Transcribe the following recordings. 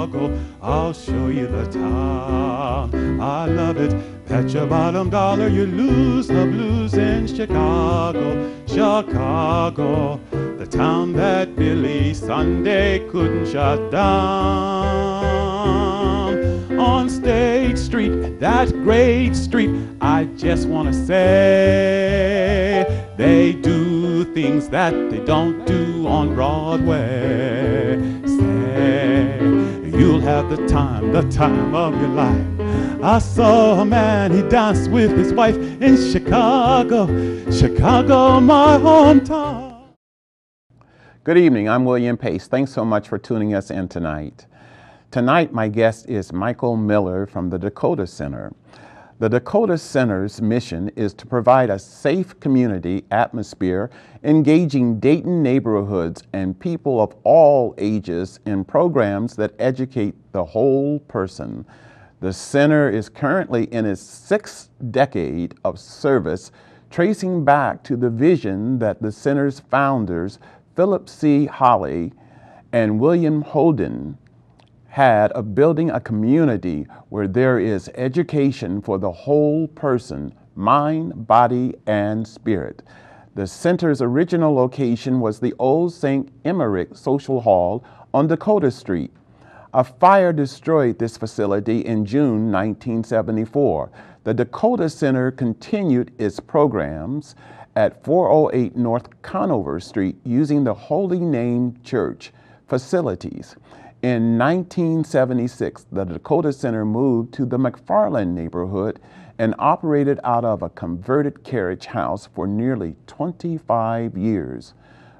Chicago, I'll show you the town. I love it. Bet your bottom dollar you lose the blues in Chicago. Chicago, the town that Billy Sunday couldn't shut down. On State Street, that great street, I just want to say, they do things that they don't do on Broadway. Say, you'll have the time of your life. I saw a man, he danced with his wife in Chicago, Chicago, my hometown. Good evening, I'm William Pace. Thanks so much for tuning us in tonight. Tonight, my guest is Michael Miller from the Dakota Center. The Dakota Center's mission is to provide a safe community atmosphere, engaging Dayton neighborhoods and people of all ages in programs that educate the whole person. The center is currently in its 6th decade of service, tracing back to the vision that the center's founders, Philip C. Holley and William Holden, had of building a community where there is education for the whole person, mind, body, and spirit. The center's original location was the old St. Emerick Social Hall on Dakota Street. A fire destroyed this facility in June 1974. The Dakota Center continued its programs at 408 North Conover Street using the Holy Name Church facilities. In 1976, the Dakota Center moved to the McFarland neighborhood and operated out of a converted carriage house for nearly 25 years.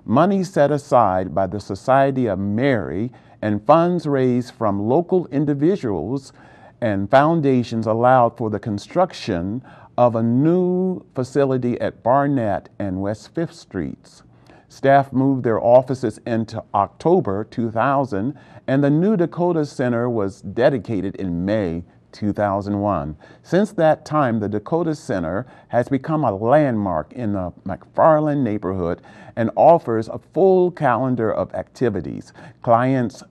Money set aside by the Society of Mary and funds raised from local individuals and foundations allowed for the construction of a new facility at Barnett and West 5th Streets. Staff moved their offices into October 2000, and the new Dakota Center was dedicated in May 2001. Since that time, the Dakota Center has become a landmark in the McFarland neighborhood and offers a full calendar of activities. Clients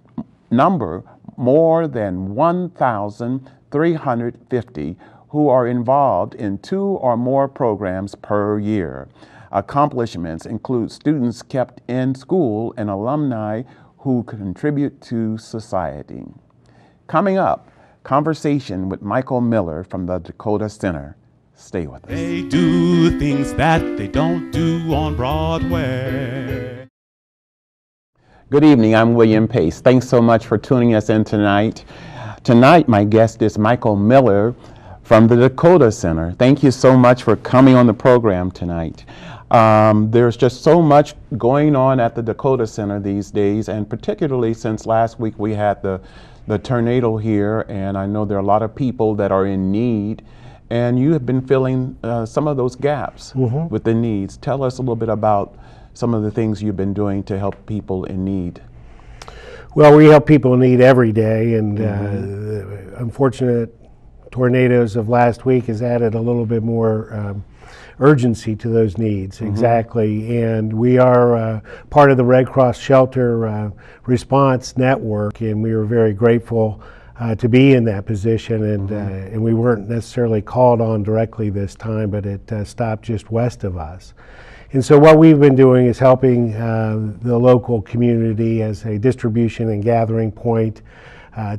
number more than 1,350 who are involved in 2 or more programs per year. Accomplishments include students kept in school and alumni who contribute to society. Coming up, conversation with Michael Miller from the Dakota Center. Stay with us. They do things that they don't do on Broadway. Good evening, I'm William Pace. Thanks so much for tuning us in tonight. Tonight, my guest is Michael Miller from the Dakota Center. Thank you so much for coming on the program tonight. There's just so much going on at the Dakota Center these days, and particularly since last week we had the tornado here, and I know there are a lot of people that are in need, and you have been filling some of those gaps with the needs. Tell us a little bit about some of the things you've been doing to help people in need. Well, we help people in need every day, and the unfortunate tornadoes of last week has added a little bit more urgency to those needs. Exactly. And we are part of the Red Cross Shelter Response Network, and we were very grateful to be in that position. And we weren't necessarily called on directly this time, but it stopped just west of us. And so what we've been doing is helping the local community as a distribution and gathering point,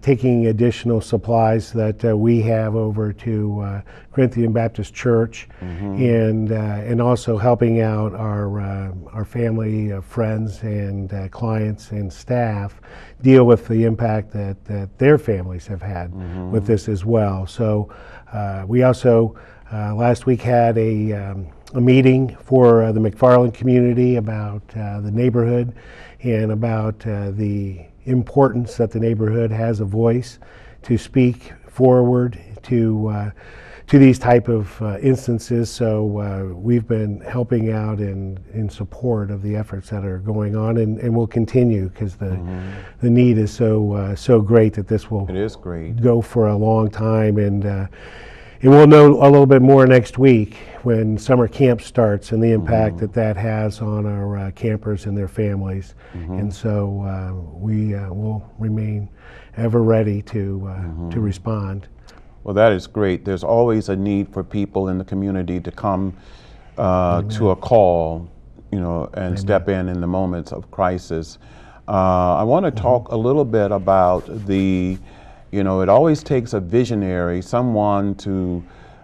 taking additional supplies that we have over to Corinthian Baptist Church, and also helping out our family, friends, and clients and staff deal with the impact that their families have had with this as well. So we also last week had a meeting for the McFarland community about the neighborhood and about the importance that the neighborhood has a voice to speak forward to these type of instances. So we've been helping out in support of the efforts that are going on, and will continue, because the need is so great that this will It is great. go for a long time. And And we'll know a little bit more next week when summer camp starts and the impact that that has on our campers and their families. And so we will remain ever ready to respond. Well, that is great. There's always a need for people in the community to come to a call, you know, and step in the moments of crisis. I want to talk a little bit about the, you know, it always takes a visionary, someone to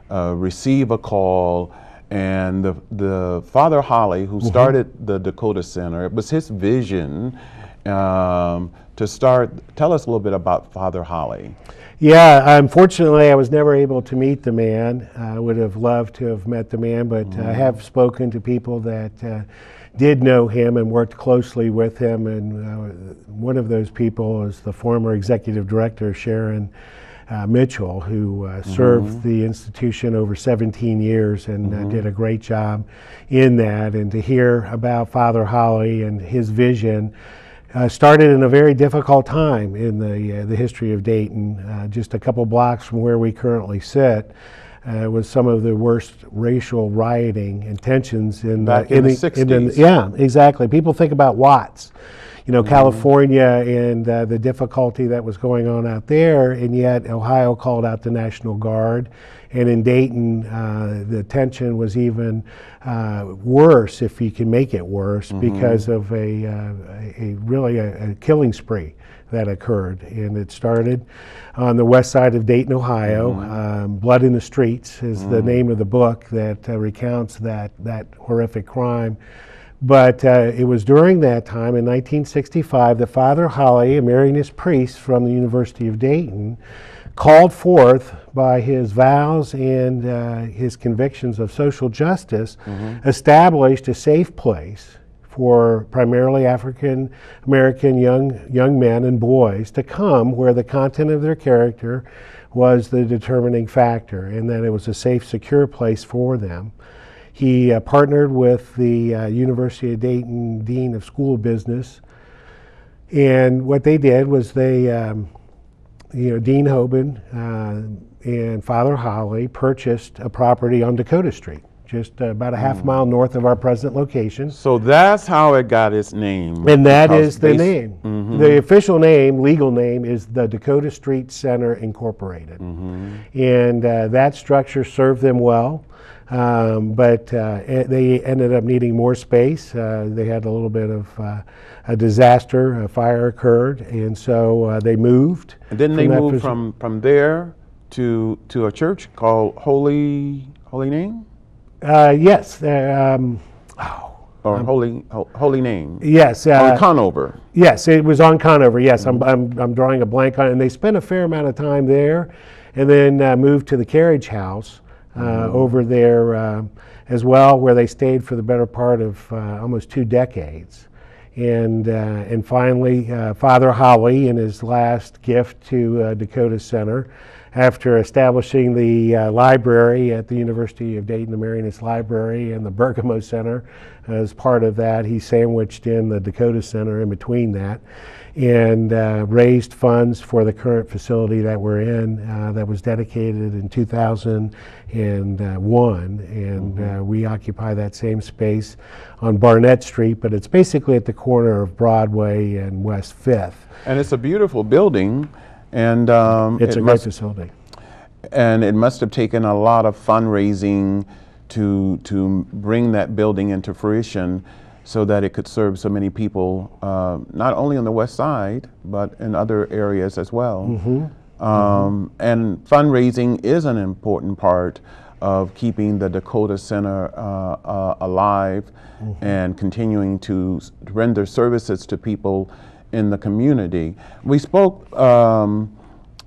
receive a call, and the Father Holley, who started the Dakota Center, it was his vision to start. Tell us a little bit about Father Holley. Yeah, unfortunately I was never able to meet the man. I would have loved to have met the man, but I have spoken to people that did know him and worked closely with him, and one of those people is the former executive director, Sharon Mitchell, who served the institution over 17 years and did a great job in that. And to hear about Father Holley and his vision started in a very difficult time in the history of Dayton. Just a couple blocks from where we currently sit was some of the worst racial rioting and tensions in the 60s. Yeah, exactly. People think about Watts, you know, California and the difficulty that was going on out there, and yet Ohio called out the National Guard. And in Dayton, the tension was even worse, if you can make it worse, because of a killing spree that occurred. And it started on the west side of Dayton, Ohio. Blood in the Streets is the name of the book that recounts that horrific crime. But it was during that time, in 1965, that Father Holley, a Marianist priest from the University of Dayton, called forth by his vows and his convictions of social justice, established a safe place for primarily African American young men and boys to come, where the content of their character was the determining factor, and that it was a safe, secure place for them. He partnered with the University of Dayton Dean of School of Business, and what they did was they Dean Hoban and Father Holley purchased a property on Dakota Street, just about a half mile north of our present location. So that's how it got its name. And that is the name. The official name, legal name, is the Dakota Street Center Incorporated. And that structure served them well, but they ended up needing more space. They had a little bit of a disaster, a fire occurred, and so they moved. And then they moved from there to a church called Holy Name? Yes. Holy Name. Yes. On Conover. Yes, it was on Conover. Yes, I'm drawing a blank on it. And they spent a fair amount of time there, and then moved to the Carriage House over there as well, where they stayed for the better part of almost 2 decades. And finally, Father Holley, in his last gift to Dakota Center, after establishing the library at the University of Dayton, the Marianist Library, and the Bergamo Center as part of that, he sandwiched in the Dakota Center in between that, and raised funds for the current facility that we're in, that was dedicated in 2001, and we occupy that same space on Barnett Street, but it's basically at the corner of Broadway and West 5th. And it's a beautiful building, and it's a great facility. And it must have taken a lot of fundraising to bring that building into fruition, so that it could serve so many people, not only on the west side, but in other areas as well. And fundraising is an important part of keeping the Dakota Center alive and continuing to render services to people in the community. We spoke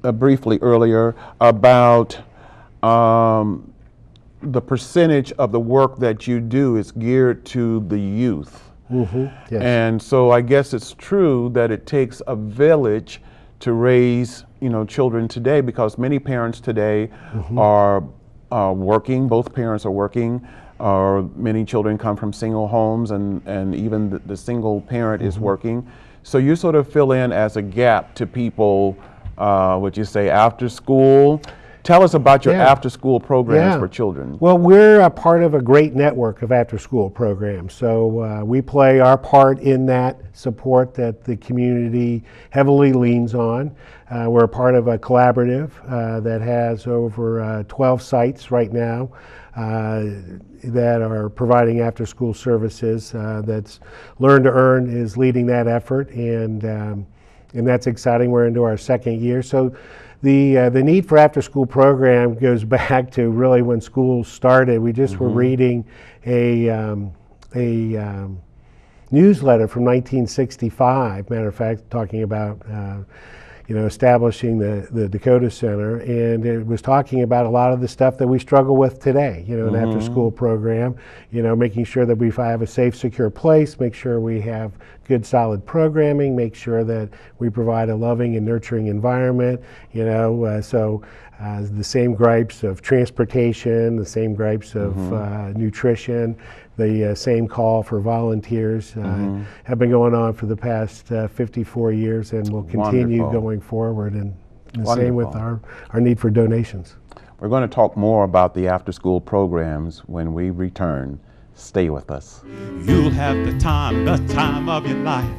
briefly earlier about the percentage of the work that you do is geared to the youth. Yes. And so I guess it's true that it takes a village to raise, children today, because many parents today are working, both parents are working, or many children come from single homes, and even the single parent is working. So you sort of fill in as a gap to people, would you say, after school? Tell us about your Yeah. after-school programs Yeah. for children. Well, we're a part of a great network of after-school programs. So we play our part in that support that the community heavily leans on. We're a part of a collaborative that has over 12 sites right now that are providing after-school services. That's Learn to Earn is leading that effort, and that's exciting. We're into our second year. So the need for after-school program goes back to really when school started. We just were reading a newsletter from 1965, matter of fact, talking about establishing the Dakota Center, and it was talking about a lot of the stuff that we struggle with today, an after-school program, making sure that we have a safe, secure place, make sure we have good, solid programming, make sure that we provide a loving and nurturing environment, the same gripes of transportation, the same gripes of nutrition, the same call for volunteers have been going on for the past 54 years and will continue going forward, and the same with our need for donations. We're going to talk more about the after-school programs when we return. Stay with us. You'll have the time of your life.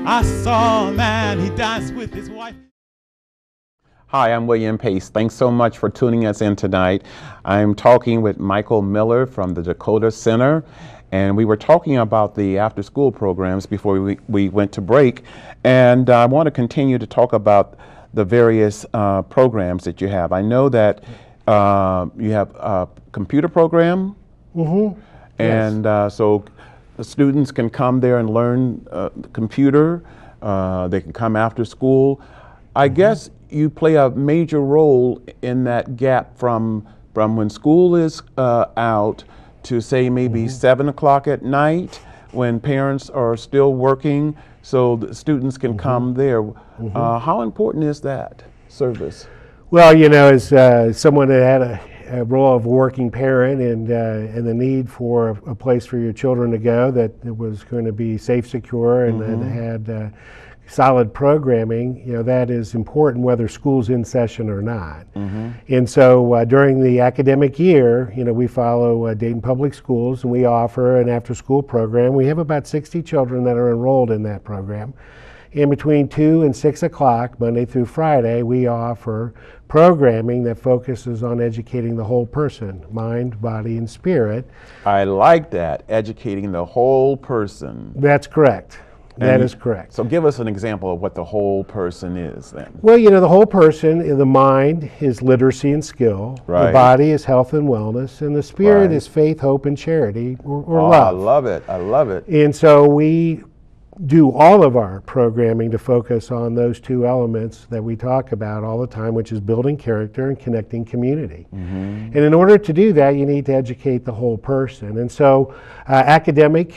I saw a man, he danced with his wife. Hi, I'm William Pace. Thanks so much for tuning us in tonight. I'm talking with Michael Miller from the Dakota Center, and we were talking about the after-school programs before we went to break, and I want to continue to talk about the various programs that you have. I know that you have a computer program, and so the students can come there and learn the computer. They can come after school. I guess you play a major role in that gap from when school is out to, say, maybe 7 o'clock at night when parents are still working, so the students can come there. How important is that service? Well, as someone that had a role of working parent and the need for a place for your children to go that was going to be safe, secure, and had solid programming, that is important whether school's in session or not. And so during the academic year, we follow Dayton Public Schools, and we offer an after-school program. We have about 60 children that are enrolled in that program. In between 2 and 6 o'clock, Monday through Friday, we offer programming that focuses on educating the whole person, mind, body, and spirit. I like that, educating the whole person. That's correct. That is correct. So give us an example of what the whole person is then. Well, the whole person, the mind is literacy and skill, the body is health and wellness, and the spirit is faith, hope, and charity, or love. I love it. I love it. And so we do all of our programming to focus on those two elements that we talk about all the time, which is building character and connecting community. And in order to do that, you need to educate the whole person. And so academic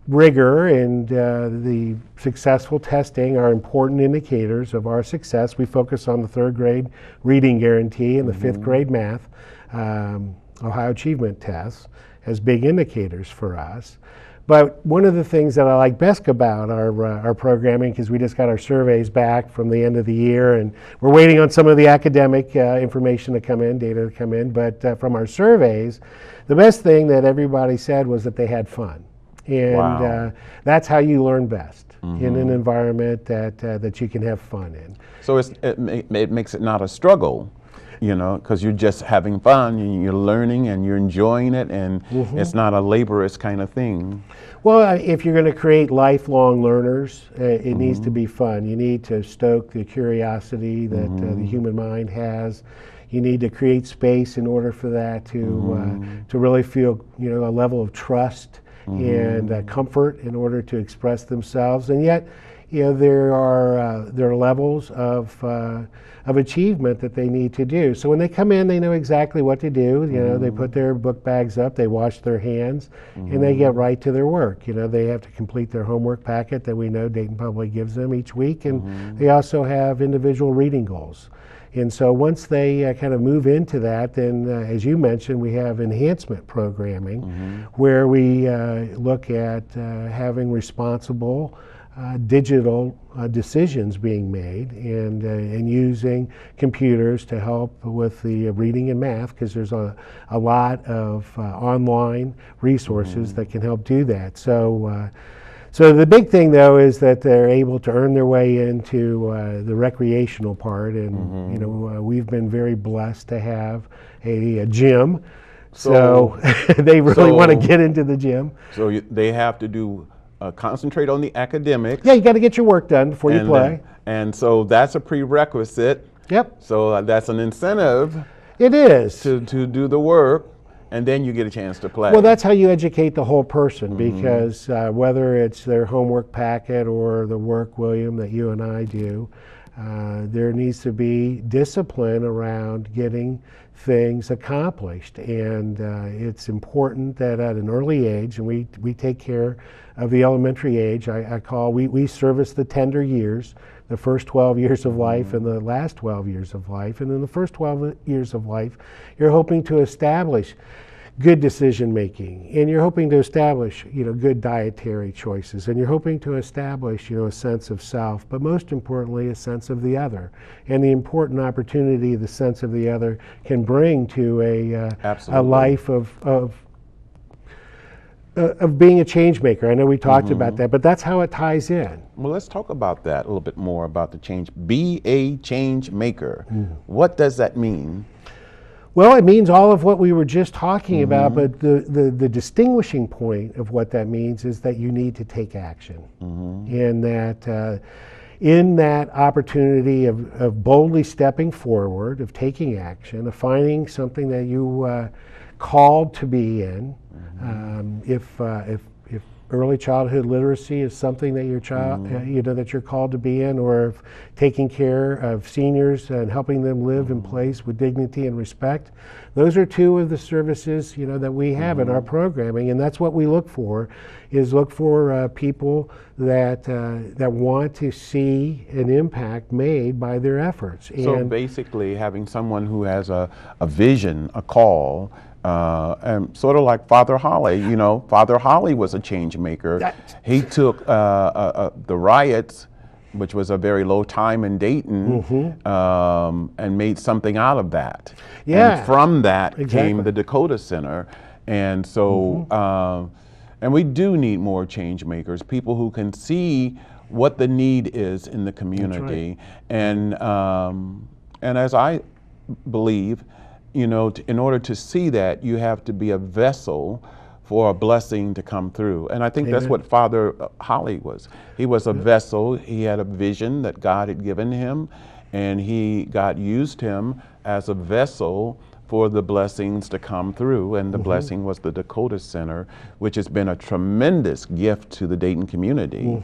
rigor and the successful testing are important indicators of our success. We focus on the 3rd grade reading guarantee and the 5th grade math Ohio achievement tests as big indicators for us. But one of the things that I like best about our programming, because we just got our surveys back from the end of the year, and we're waiting on some of the academic information to come in, data to come in, but from our surveys, the best thing that everybody said was that they had fun. And that's how you learn best, in an environment that you can have fun in. So it makes it not a struggle, because you're just having fun and you're learning and you're enjoying it, and it's not a laborious kind of thing. Well, if you're going to create lifelong learners, it needs to be fun. You need to stoke the curiosity that the human mind has. You need to create space in order for that to really feel, a level of trust and comfort in order to express themselves. And yet, there are levels of achievement that they need to do. So when they come in, they know exactly what to do. They put their book bags up, they wash their hands, and they get right to their work. They have to complete their homework packet that we know Dayton Public gives them each week, and they also have individual reading goals. And so once they kind of move into that, then as you mentioned, we have enhancement programming where we look at having responsible digital decisions being made, and using computers to help with the reading and math, because there's a lot of online resources that can help do that. So the big thing, though, is that they're able to earn their way into the recreational part, and you know, we've been very blessed to have a gym. So they really want to get into the gym. So they have to do concentrate on the academics. Yeah, you got to get your work done before you play. And so that's a prerequisite. Yep. So that's an incentive. It is. To do the work, and then you get a chance to play. Well, that's how you educate the whole person, because whether it's their homework packet or the work, William, that you and I do, there needs to be discipline around getting things accomplished, and it's important that at an early age, and we take care of the elementary age. We service the tender years, the first 12 years of life and the last 12 years of life, and in the first 12 years of life, you're hoping to establish good decision making, and you're hoping to establish, you know, good dietary choices, and you're hoping to establish, you know, a sense of self, but most importantly, a sense of the other, and the important opportunity the sense of the other can bring to a life of being a change maker. I know we talked about that, but that's how it ties in. Well, let's talk about that a little bit more, about the change. Be a change maker. What does that mean? Well, it means all of what we were just talking about, but the distinguishing point of what that means is that you need to take action. And that in that opportunity of boldly stepping forward, of taking action, of finding something that you called to be in, if early childhood literacy is something that your child, you know, that you're called to be in, or if taking care of seniors and helping them live in place with dignity and respect. Those are two of the services, you know, that we have in our programming, and that's what we look for, is look for people that want to see an impact made by their efforts. So basically having someone who has a vision, a call, and sort of like Father Holley, you know, Father Holley was a change maker. He took the riots, which was a very low time in Dayton, and made something out of that. Yeah. And from that came the Dakota Center. And so, and we do need more change makers, people who can see what the need is in the community. And as I believe, you know, in order to see that, you have to be a vessel for a blessing to come through. And I think that's what Father Holley was. He was a vessel. He had a vision that God had given him, and God used him as a vessel for the blessings to come through. And the blessing was the Dakota Center, which has been a tremendous gift to the Dayton community.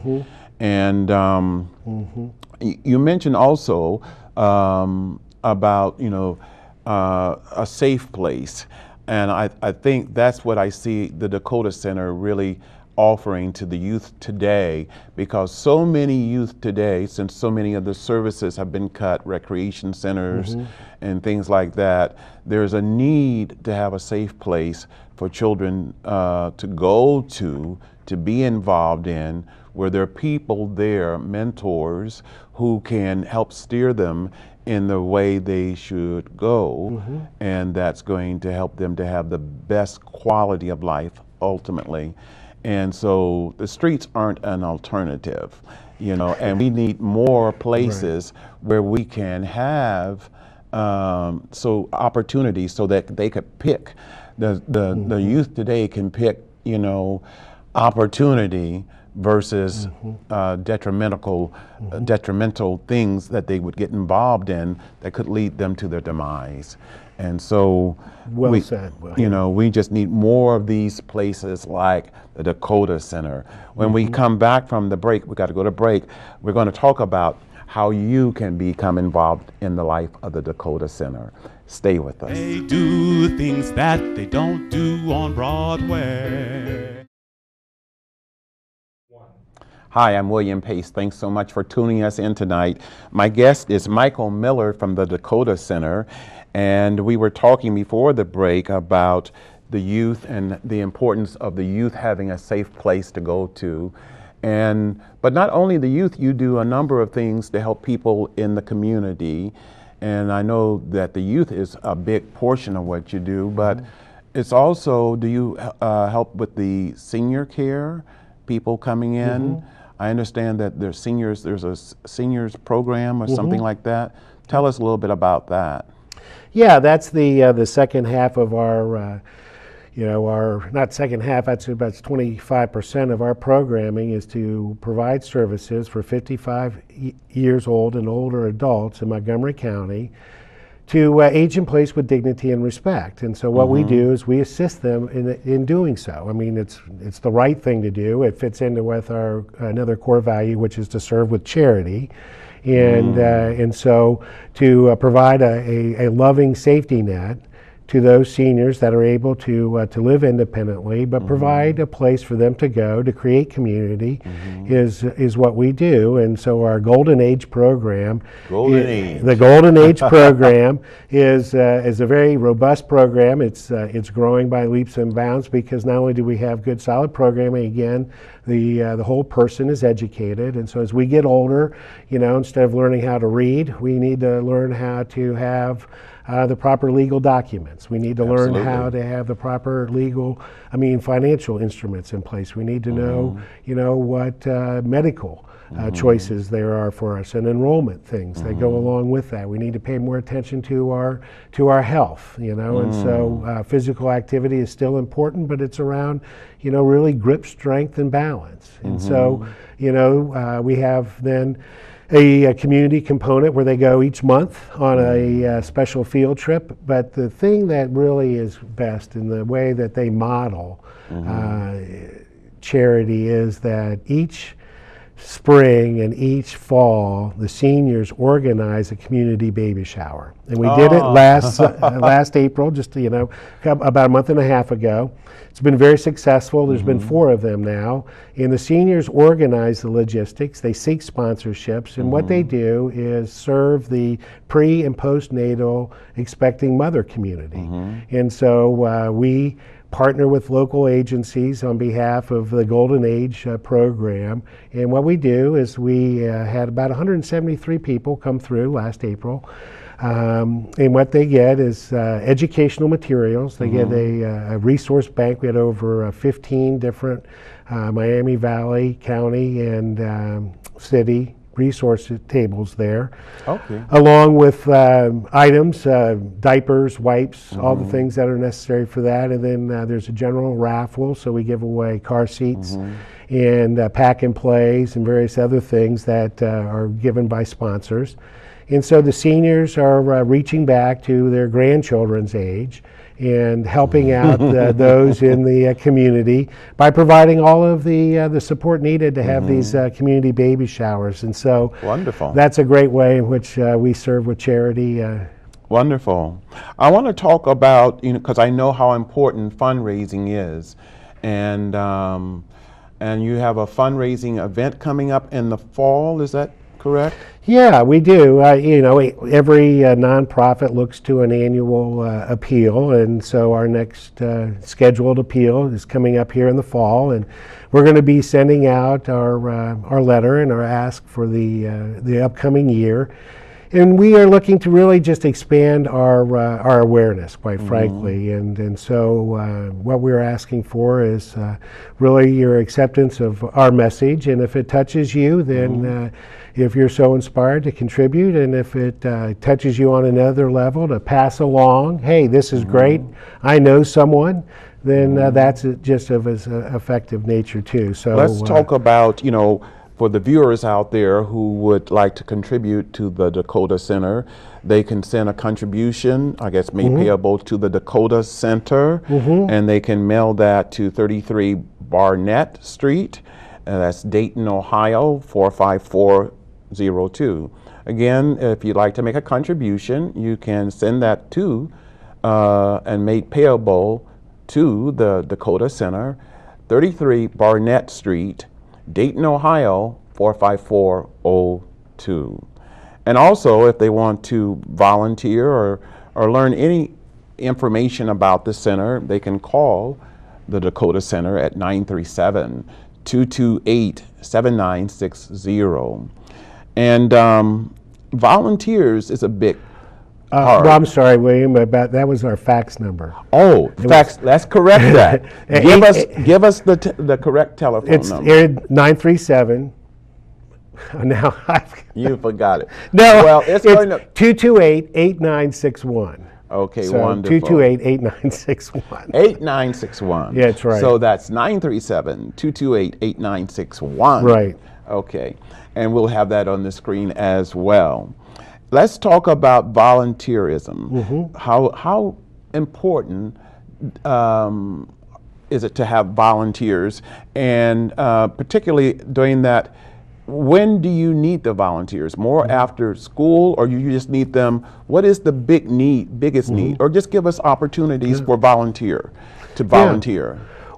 And you mentioned also about, you know, a safe place. And I think that's what I see the Dakota Center really offering to the youth today, because so many youth today, since so many of the services have been cut, recreation centers and things like that, there's a need to have a safe place for children to go to be involved in, where there are people there, mentors, who can help steer them in the way they should go, and that's going to help them to have the best quality of life ultimately. And so the streets aren't an alternative, you know, and we need more places where we can have opportunities so that they could pick, the youth today can pick, you know, opportunity versus detrimental things that they would get involved in that could lead them to their demise. And so, you know, we just need more of these places like the Dakota Center. When we come back from the break, we got to go to break. We're going to talk about how you can become involved in the life of the Dakota Center. Stay with us. They do things that they don't do on Broadway. Hi, I'm William Pace. Thanks so much for tuning us in tonight. My guest is Michael Miller from the Dakota Center, and we were talking before the break about the youth and the importance of the youth having a safe place to go to. But not only the youth, you do a number of things to help people in the community. And I know that the youth is a big portion of what you do, but it's also, do you help with the senior care, people coming in? I understand that there's a seniors program or something like that. Tell us a little bit about that. Yeah, that's the second half of our, not second half, I'd say about 25% of our programming is to provide services for 55 years old and older adults in Montgomery County to age in place with dignity and respect. And so what we do is we assist them in doing so. I mean, it's the right thing to do. It fits into with our another core value, which is to serve with charity. And so to provide a loving safety net to those seniors that are able to live independently, but provide a place for them to go to create community is what we do. And so our Golden Age program, the Golden Age program is a very robust program. It's growing by leaps and bounds because not only do we have good solid programming, again, the whole person is educated. And so as we get older, instead of learning how to read, we need to learn how to have the proper legal documents. We need to learn how to have the proper financial instruments in place. We need to know, what medical choices there are for us and enrollment things that go along with that. We need to pay more attention to our health, and so physical activity is still important, but it's around, really grip strength and balance. And so, we have then a community component where they go each month on a special field trip. But the thing that really is best in the way that they model charity is that each spring and each fall, the seniors organize a community baby shower. And we did it last April, just about a month and a half ago. It's been very successful. There's been 4 of them now. And the seniors organize the logistics. They seek sponsorships. And what they do is serve the pre and postnatal expecting mother community. And so we partner with local agencies on behalf of the Golden Age program. And what we do is we had about 173 people come through last April. And what they get is educational materials. They get a resource bank. We had over 15 different Miami Valley, county, and city resource tables there. Along with items, diapers, wipes, all the things that are necessary for that. And then there's a general raffle, so we give away car seats and pack and plays and various other things that are given by sponsors. And so the seniors are reaching back to their grandchildren's age and helping out those in the community by providing all of the support needed to have these community baby showers. And so that's a great way in which we serve with charity. Wonderful. I want to talk about, because I know how important fundraising is. And you have a fundraising event coming up in the fall, is that correct? Yeah, we do. Every nonprofit looks to an annual appeal, and so our next scheduled appeal is coming up here in the fall, and we're going to be sending out our letter and our ask for the upcoming year. And we are looking to really just expand our awareness, quite frankly. And so what we're asking for is really your acceptance of our message. And if it touches you, then if you're so inspired to contribute, and if it touches you on another level, to pass along, hey, this is great, I know someone, then that's just of as effective nature too. So let's talk about, for the viewers out there who would like to contribute to the Dakota Center, they can send a contribution, I guess made payable to the Dakota Center, and they can mail that to 33 Barnett Street, that's Dayton, Ohio, 45402. Again, if you'd like to make a contribution, you can send that to and made payable to the Dakota Center, 33 Barnett Street, Dayton, Ohio, 45402. And also, if they want to volunteer or learn any information about the center, they can call the Dakota Center at 937 228-7960. And volunteers is a big part. Well, I'm sorry, William, but that was our fax number. Oh, fax, let's correct that. give us the correct telephone number. It's 937. Now You forgot it. No, well, it's going to 228-8961. Okay, so wonderful. 228-8961. 8961. Yeah, that's right. So that's 937-228-8961. Right. Okay, and we'll have that on the screen as well. Let's talk about volunteerism. Mm-hmm. How important is it to have volunteers, and particularly during that? When do you need the volunteers? More after school, or you just need them? What is the biggest need? Or just give us opportunities for volunteer.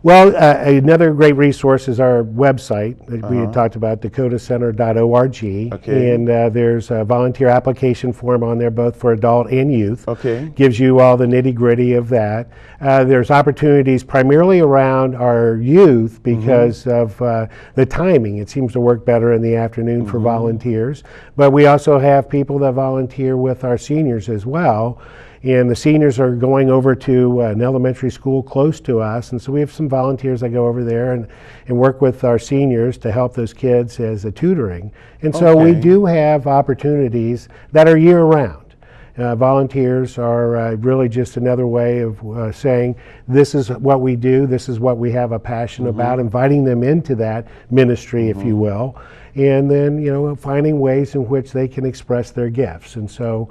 Well, another great resource is our website that we had talked about, dakotacenter.org. Okay. And there's a volunteer application form on there, both for adult and youth. Okay. Gives you all the nitty-gritty of that. There's opportunities primarily around our youth because of the timing. It seems to work better in the afternoon for volunteers. But we also have people that volunteer with our seniors as well. And the seniors are going over to an elementary school close to us, and so we have some volunteers that go over there and work with our seniors to help those kids as a tutoring. And so we do have opportunities that are year-round. Volunteers are really just another way of saying, this is what we do, this is what we have a passion about, inviting them into that ministry, if you will. And then, finding ways in which they can express their gifts. And so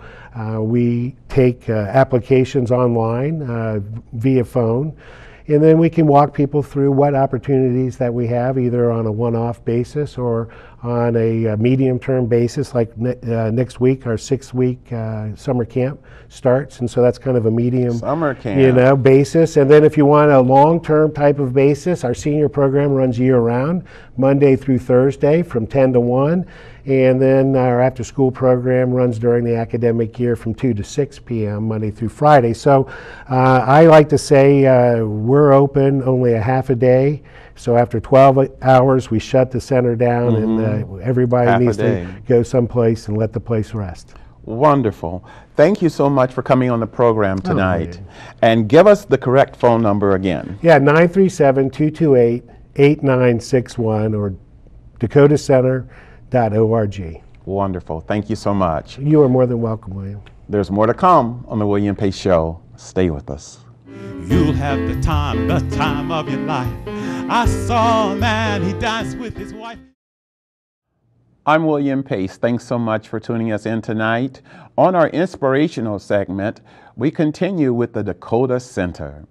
we take applications online via phone, and then we can walk people through what opportunities that we have, either on a one-off basis or on a medium-term basis. Like next week, our 6-week summer camp starts, and so that's kind of a medium summer camp, basis. And then if you want a long-term type of basis, our senior program runs year-round, Monday through Thursday from 10 to 1. And then our after-school program runs during the academic year from 2 to 6 p.m. Monday through Friday. So I like to say we're open only a half a day. So after 12 hours, we shut the center down, and everybody needs to go someplace and let the place rest. Wonderful. Thank you so much for coming on the program tonight. And give us the correct phone number again. Yeah, 937-228-8961 or dakotacenter.org. Wonderful. Thank you so much. You are more than welcome, William. There's more to come on the William Pace Show. Stay with us. You'll have the time of your life. I saw a man, he danced with his wife. I'm William Pace. Thanks so much for tuning us in tonight. On our inspirational segment, we continue with the Dakota Center.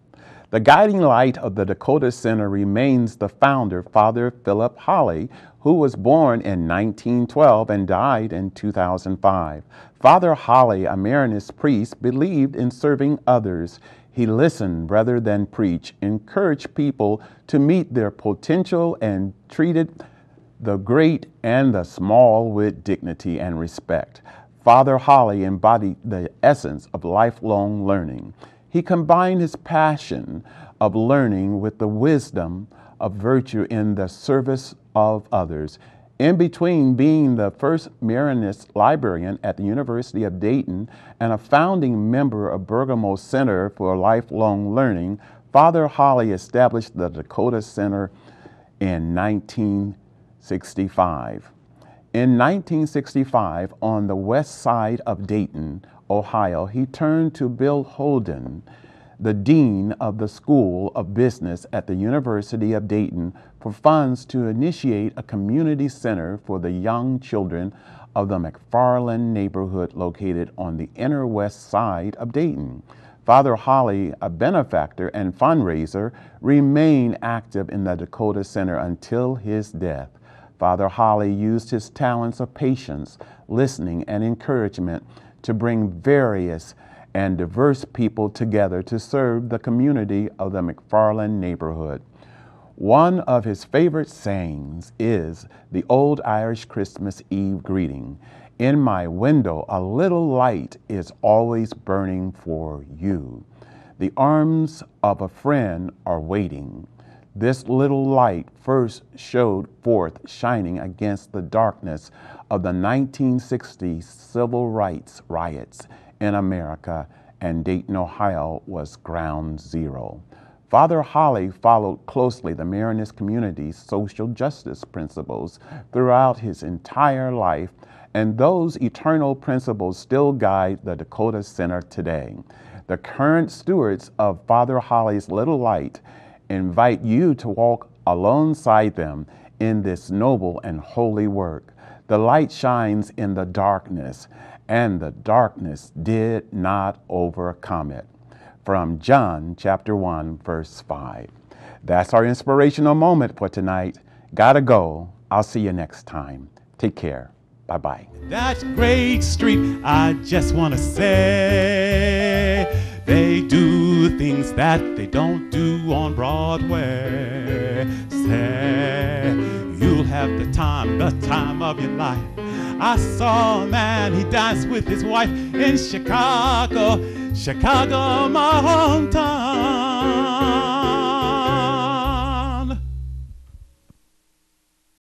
The guiding light of the Dakota Center remains the founder, Father Philip Holley, who was born in 1912 and died in 2005. Father Holley, a Maronist priest, believed in serving others. He listened rather than preach, encouraged people to meet their potential, and treated the great and the small with dignity and respect. Father Holley embodied the essence of lifelong learning. He combined his passion of learning with the wisdom of virtue in the service of others. In between being the first Maronist librarian at the University of Dayton and a founding member of Bergamo Center for Lifelong Learning, Father Holley established the Dakota Center in 1965. In 1965, on the west side of Dayton, Ohio, he turned to Bill Holden, the dean of the School of Business at the University of Dayton, for funds to initiate a community center for the young children of the McFarland neighborhood located on the inner west side of Dayton. Father Holley, a benefactor and fundraiser, remained active in the Dakota Center until his death. Father Holley used his talents of patience, listening, and encouragement to bring various and diverse people together to serve the community of the McFarland neighborhood. One of his favorite sayings is the old Irish Christmas Eve greeting, "In my window a little light is always burning for you. The arms of a friend are waiting This little light first showed forth shining against the darkness of the 1960 civil rights riots in America, and Dayton, Ohio was ground zero. Father Holley followed closely the Mariners community's social justice principles throughout his entire life, and those eternal principles still guide the Dakota Center today. The current stewards of Father Holley's little light invite you to walk alongside them in this noble and holy work. The light shines in the darkness, and the darkness did not overcome it. From John chapter 1, verse 5. That's our inspirational moment for tonight. Gotta go. I'll see you next time. Take care. Bye-bye. That great street, I just want to say, they do things that they don't do on Broadway. Say, you'll have the time of your life. I saw a man, he danced with his wife in Chicago, my hometown.